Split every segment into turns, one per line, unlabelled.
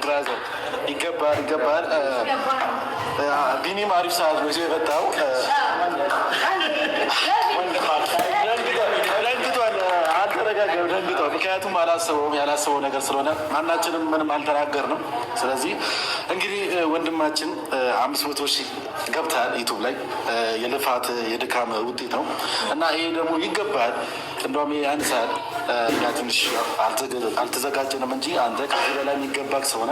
ብራዘር ይገባል። ቢኒም አሪፍ ሰዓት ነው የመጣው። ደንግጧል። ምክንያቱም ያላሰበው ነገር ስለሆነ ማናችንም ምንም አልተናገርንም። ስለዚህ እንግዲህ ወንድማችን 500 ሺህ ገብታል ዩቱብ ላይ የልፋት የድካም ውጤት ነው እና ይሄ ደግሞ ይገባል። እንደውም አንድ ሰዓት እኛ ትንሽ አልተዘጋጀንም እንጂ አንተ ከዚህ በላይ የሚገባክ ስለሆነ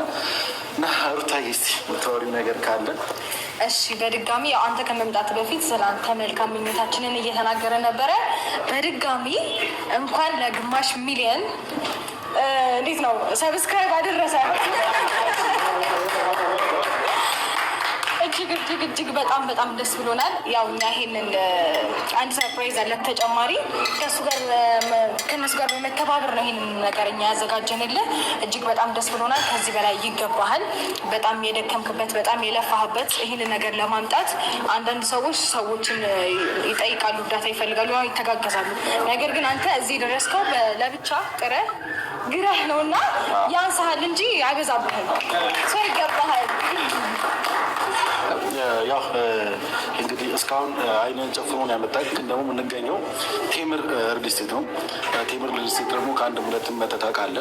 እና ሩታዬ እስኪ የምታወሪው ነገር ካለ
እሺ። በድጋሚ ያው አንተ ከመምጣት በፊት ስለ አንተ መልካም ምኞታችንን እየተናገረ ነበረ። በድጋሚ እንኳን ለግማሽ ሚሊዮን እንዴት ነው ሰብስክራይብ አደረሰ። እጅግ በጣም ደስ ብሎናል። ያው እኛ ይሄንን አንድ ሰርፕራይዝ አለ ተጨማሪ ከነሱ ጋር በመተባበር ነው ይሄንን ነገር እኛ ያዘጋጀንልህ። እጅግ በጣም ደስ ብሎናል። ከዚህ በላይ ይገባሃል። በጣም የደከምክበት፣ በጣም የለፋህበት ይህንን ነገር ለማምጣት አንዳንድ ሰዎችን ይጠይቃሉ፣ እርዳታ ይፈልጋሉ፣ ይተጋገዛሉ። ነገር ግን አንተ እዚህ ደረስከው ለብቻ ጥረህ ግረህ ነውና ያንሳሃል እንጂ አይበዛብህም። ሰው ይገባሃል።
ያው እንግዲህ እስካሁን አይነን ጨፍኖን ያመጣል። ግን ደግሞ የምንገኘው ቴምር ሪል ስቴት ነው። ቴምር ሪል ስቴት ደግሞ ከአንድም ሁለትም መተታቅ አለ።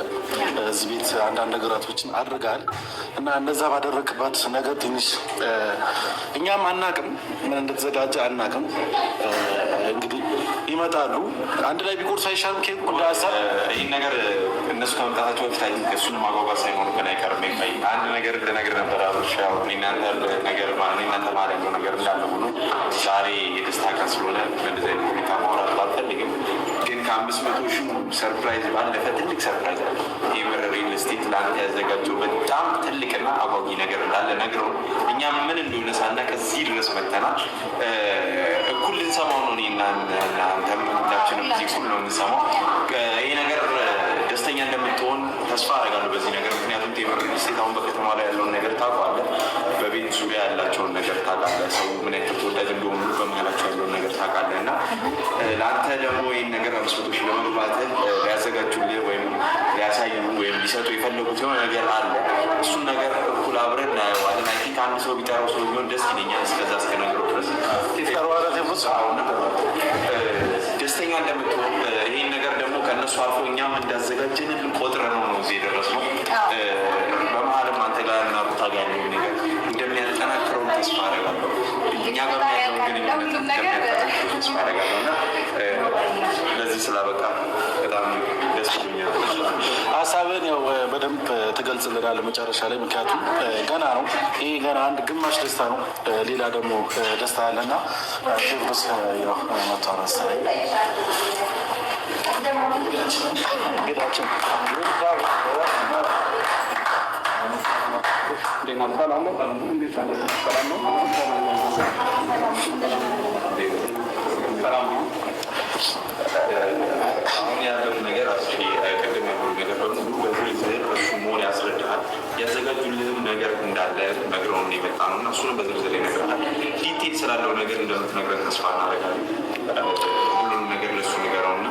እዚህ ቤት አንዳንድ ነገራቶችን አድርገሃል እና እነዛ ባደረግበት ነገር ትንሽ እኛም አናቅም፣ ምን እንደተዘጋጀ አናቅም። እንግዲህ ይመጣሉ አንድ ላይ ቢቆርሱ አይሻልም? ኬኩ እንደ ሀሳብ
ይህን ነገር እነሱ ከመምጣታቸው በፊት አይ እሱን ማጓጓዝ ሳይሆን ግን አይቀርም። አንድ ነገር ልነግርህ ነበር አብርሽ። ያው እናንተ ነገር እናንተ ማለት ነው ነገር እንዳለ ሆኖ ዛሬ የደስታ ቀን ስለሆነ በእንደዚህ አይነት ሁኔታ ማውራት ባልፈልግም ግን ከ500 ሺህ ሰርፕራይዝ ባለፈ ትልቅ ሰርፕራይዝ አለ። ቴምር ሪል ስቴት ለአንተ ያዘጋጀው በጣም ትልቅና አጓጊ ነገር እንዳለ ነግረው እኛም ምን እንደሆነ ሳናውቅ እዚህ ድረስ መጥተናል። እኩል ልንሰማው ነው። እናንተም ሁላችንም እዚህ እኩል ነው የምንሰማው። ይህ ነገር ደስተኛ እንደምትሆን ተስፋ አደርጋለሁ በዚህ ነገር። ምክንያቱም ቴምር ሪል ስቴት አሁን በከተማ ላይ ያለውን ነገር ታውቀዋለህ። በቤት ዙሪያ ያላቸውን ነገር ታውቃለህ። ሰው ምን አይነት ተወዳጅ እንደሆኑ በመሀላቸው ያለውን ነገር ታውቃለህ። እና ለአንተ ደግሞ ይህን ነገር 500 ሺህ ለመግባት ሊያዘጋጁልህ ወይም ሊያሳዩ ወይም ሊሰጡ የፈለጉት የሆነ ነገር አለ። እሱን ነገር እኩል አብረን እናየዋለን። አይ ቲንክ አንድ ሰው ቢጠራው ሰው ቢሆን ደስ ይለኛል። እስከዛ እስከነግረው ድረስ ደስተኛ እንደምትሆን ይህን ነገር ደግሞ ከእነሱ አልፎ እኛም እንዳዘጋጀንን ቆጥረ ነው እዚህ የደረስነው። በመሀልም አንተ ጋር እና ሩታ ጋር ያለው ነገር እንደሚያጠናክረው ተስፋ አደርጋለሁ። እኛ ጋር ያለው ግንኙነት እንደሚያጠናክረው ተስፋ አደርጋለሁ እና ለዚህ ስላበቃ በጣም ደስ ብሎኛል።
ሀሳብን ያው በደንብ ትገልጽልናለህ መጨረሻ ላይ። ምክንያቱም ገና ነው ይሄ ገና አንድ ግማሽ ደስታ ነው። ሌላ ደግሞ ደስታ አለና ቴዎድሮስ ያው መጥቷል መሰለኝ እንግዳችን
አሁን ያለው ነገር ቅድም ያሉ ነገር በሙሉ በዝርዝር እሱ መሆን ያስረዳሃል። ያዘጋጁልህም ነገር እንዳለ ነግረውን የመጣ ነው እና እሱንም በዝርዝር ይነግረሃል። ዲቴል ስላለው ነገር እንደምትነግረን ተስፋ እናደርጋለን። ሁሉንም ነገር ለእሱ ንገረውና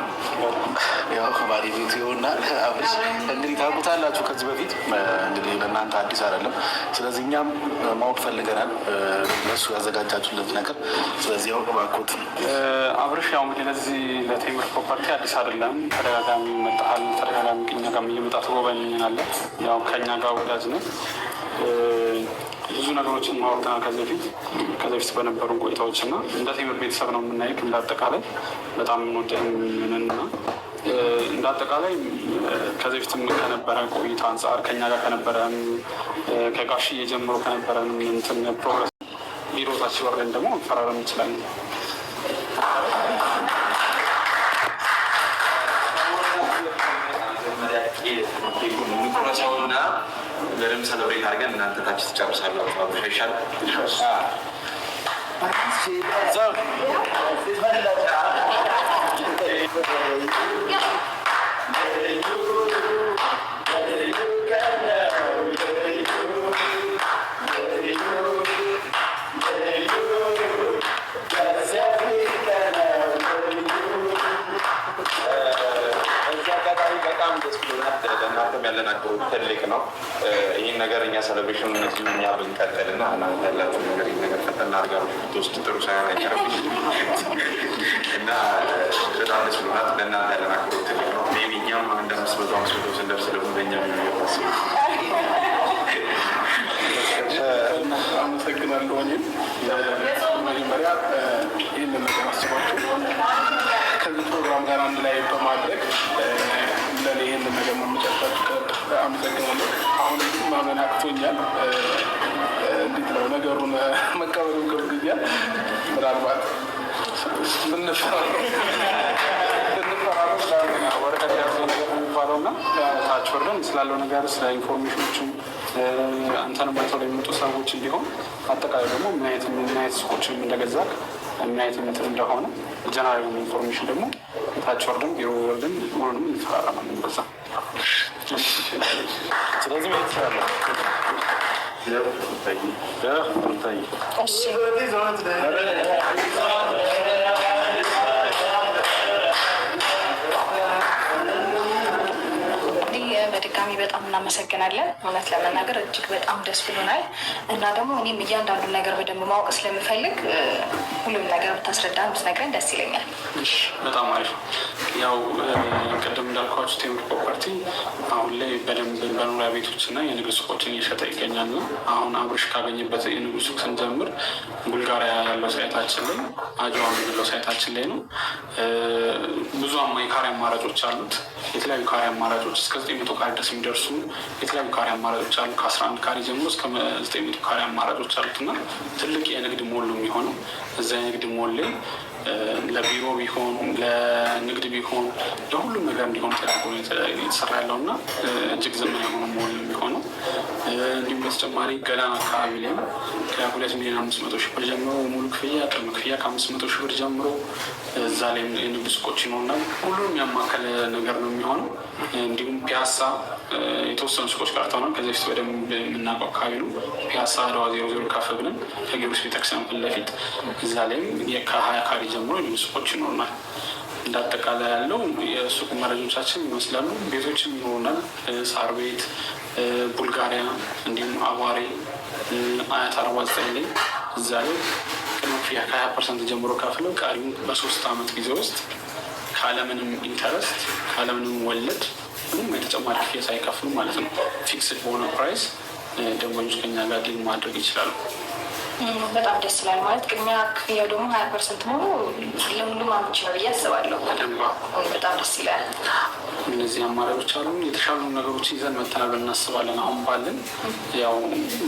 ያው ከባሪ ቤት ይሆናል። አብርሽ እንግዲህ ታውቁታላችሁ ከዚህ በፊት እንግዲህ ለእናንተ አዲስ አይደለም። ስለዚህ እኛም ማወቅ ፈልገናል ለእሱ ያዘጋጃችሁለት ነገር። ስለዚህ ያው እባክዎት
አብርሽ ያው እንግዲህ ለዚህ ለቴምር ፕሮፐርቲ አዲስ አይደለም። ተደጋጋሚ መጣሃል። ተደጋጋሚ ከኛ ጋር እየመጣ ትጎበኛለህ። ያው ከኛ ጋር ወዳጅ ነው። ብዙ ነገሮችን ማወርተናል ከዚህ በፊት በነበሩ ቆይታዎች እና እንደ ቴምር ቤተሰብ ነው የምናይቅ። እንዳጠቃላይ በጣም እንወደንና እንዳጠቃላይ ከዚህ በፊትም ከነበረ ቆይታ አንጻር ከኛ ጋር ከነበረ ከጋሽዬ ጀምሮ ከነበረ እንትን ፕሮግረስ ቢሮታችን ወርደን ደግሞ መፈራረም እንችላለን።
ና በደምብ ሰለብሬት አድርገን እናንተ ታች ትጨርሳላችሁ። አብሻ ይሻላል። እናንተም ያለን አክብሮት ትልቅ ነው። ይህን ነገር እኛ ሴሌብሬሽን እነዚህ እኛ ብንቀጥል እና እናንተ ያላችሁ ነገር ይህ ነገር ፈተና አድርጋሩ ውስጥ ጥሩ ሳይሆን አይቀርም እና በጣም ደስ ብሎናል። ለእናንተ ያለን አክብሮት ትልቅ ነው። ቢ እኛም አንድ 500 ስንደርስ ደግሞ ለእኛ የሚወስ
አመሰግናለሁ። እኔም መጀመሪያ ይህንን ነገር አስባችሁ ከዚህ ፕሮግራም ጋር አንድ ላይ በማድረግ ለእኔ ይህንን ነገር መመጫታችሁ አመሰግናለሁ። አሁን ማመን አቅቶኛል። እንዴት ነው ነገሩን መቀበሉ ገብቶኛል። ምናልባት
ወረቀት ያዘው ነገር የሚባለው እና ታች ወርደን ስላለው ነገር ስለ ኢንፎርሜሽኖችም አንተንም አይተው ለሚመጡ ሰዎች እንዲሆን አጠቃላይ ደግሞ ምን አይነት ሱቆችም እንደገዛክ ምን አይነት እንትን እንደሆነ ጀነራል ኢንፎርሜሽን ደግሞ ታች ወርደን ቢሮ ወርደን ሁሉንም እንፈራረማለን። በዛ
ስለዚህ ምን ይችላል
በድጋሚ በጣም እናመሰግናለን። እውነት ለመናገር እጅግ በጣም ደስ ብሎናል እና ደግሞ እኔም እያንዳንዱ ነገር በደንብ ማወቅ ስለምፈልግ ሁሉም ነገር ብታስረዳ ብትነግረን ደስ ይለኛል።
በጣም አሪፍ። ያው ቅድም እንዳልኳችሁ ቴምር ፕሮፐርቲ አሁን ላይ በደንብ በመኖሪያ ቤቶች እና የንግድ ሱቆችን እየሸጠ ይገኛል ነው። አሁን አብርሽ ካገኘበት የንግድ ሱቅ ስንጀምር ቡልጋሪያ ያለው ሳይታችን ላይ፣ አጅዋ የምንለው ሳይታችን ላይ ነው። ብዙ የካሬ አማራጮች አሉት። የተለያዩ ካሬ አማራጮች እስከ 900 ካሬ ድረስ የሚደርሱ የተለያዩ ካሬ አማራጮች አሉ። ከ11 ካሬ ጀምሮ እስከ 900 ካሬ አማራጮች አሉት እና ትልቅ የንግድ ሞል ነው የሚሆነው። እዛ የንግድ ሞል ላይ ለቢሮ ቢሆን ለንግድ ቢሆን ለሁሉም ነገር እንዲሆን ተደርጎ የተሰራ ያለው እና እጅግ ዘመናዊ የሆነ ሞል ነው የሚሆነው። እንዲሁም በተጨማሪ ገላን አካባቢ ላይም ከ2,500,000 ብር ጀምሮ ሙሉ ክፍያ፣ ቅድመ ክፍያ ከ500,000 ብር ጀምሮ እዛ ላይ የንግድ ሱቆች ይኖሩና ሁሉም ያማከለ ነገር ነው የሚሆነው። እንዲሁም ፒያሳ የተወሰኑ ሱቆች ቀርተውናል። ከዚህ በፊት በደንብ የምናውቀው አካባቢ ነው። ፒያሳ አድዋ 00 ከፍ ብለን ከጊዮርጊስ ቤተክርስቲያን ፊት ለፊት እዛ ላይም ከ20 ካሬ ጀምሮ የንግድ ሱቆች ይኖሩናል። እንዳጠቃላይ ያለው የሱቅ መረጃዎቻችን ይመስላሉ። ቤቶችም ይኖሩናል። ሳር ቤት፣ ቡልጋሪያ፣ እንዲሁም አዋሬ፣ አያት 49 ላይ እዛ ላይ ቅድመ ክፍያ ከ20% ጀምሮ ከፍለው ቀሪውን በ3 ዓመት ጊዜ ውስጥ ካለምንም ኢንተረስት ካለምንም ወለድ ምንም የተጨማሪ ክፍያ ሳይከፍሉ ማለት ነው ፊክስድ በሆነ ፕራይስ ደንበኞች ከኛ ጋር ዲል ማድረግ ይችላሉ።
በጣም ደስ ይላል። ማለት ቅድሚያ ክፍያው ደግሞ 20% መሆኑ ለሁሉም አመቺ ነው ብዬ አስባለሁ። በጣም ደስ ይላል።
እነዚህ አማራጮች አሉ። የተሻሉ ነገሮች ይዘን መተናል ብለን እናስባለን። አሁን ባለን ያው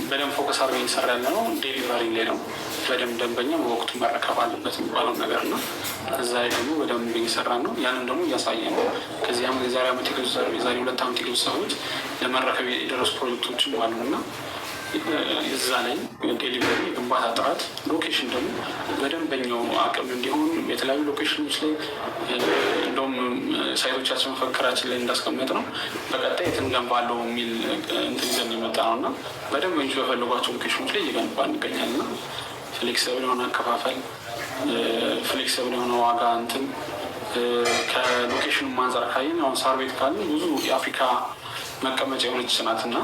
በደንብ ፎከስ አድርገን እየሰራ ያለ ነው ዴሊቨሪ ላይ ነው። በደንብ ደንበኛ በወቅቱ መረከብ አለበት የሚባለው ነገር ነው። እዛ ላይ ደግሞ በደንብ እየሰራ ነው። ያንን ደግሞ እያሳየ ነው። ከዚህ የዛሬ ዓመት የዛሬ 2 ዓመት የገዙ ሰዎች ለመረከብ የደረሱ ፕሮጀክቶችም አሉ እና እዛ ላይ ዴሊቨሪ፣ ግንባታ ጥራት፣ ሎኬሽን ደግሞ በደንበኛው አቅም እንዲሆን የተለያዩ ሎኬሽኖች ላይ እንደውም ሳይቶቻችን መፈክራችን ላይ እንዳስቀመጥ ነው በቀጣይ የት እንገንባለው የሚል እንትን ይዘን የመጣ ነው እና በደንበኞች በፈለጓቸው ሎኬሽኖች ላይ እየገነባ እንገኛል እና ፍሌክሲብል የሆነ አከፋፈል፣ ፍሌክሲብል የሆነ ዋጋ እንትን ከሎኬሽኑ አንጻር ካየን አሁን ሳር ቤት ካለ ብዙ የአፍሪካ መቀመጫ የሆነች ናትና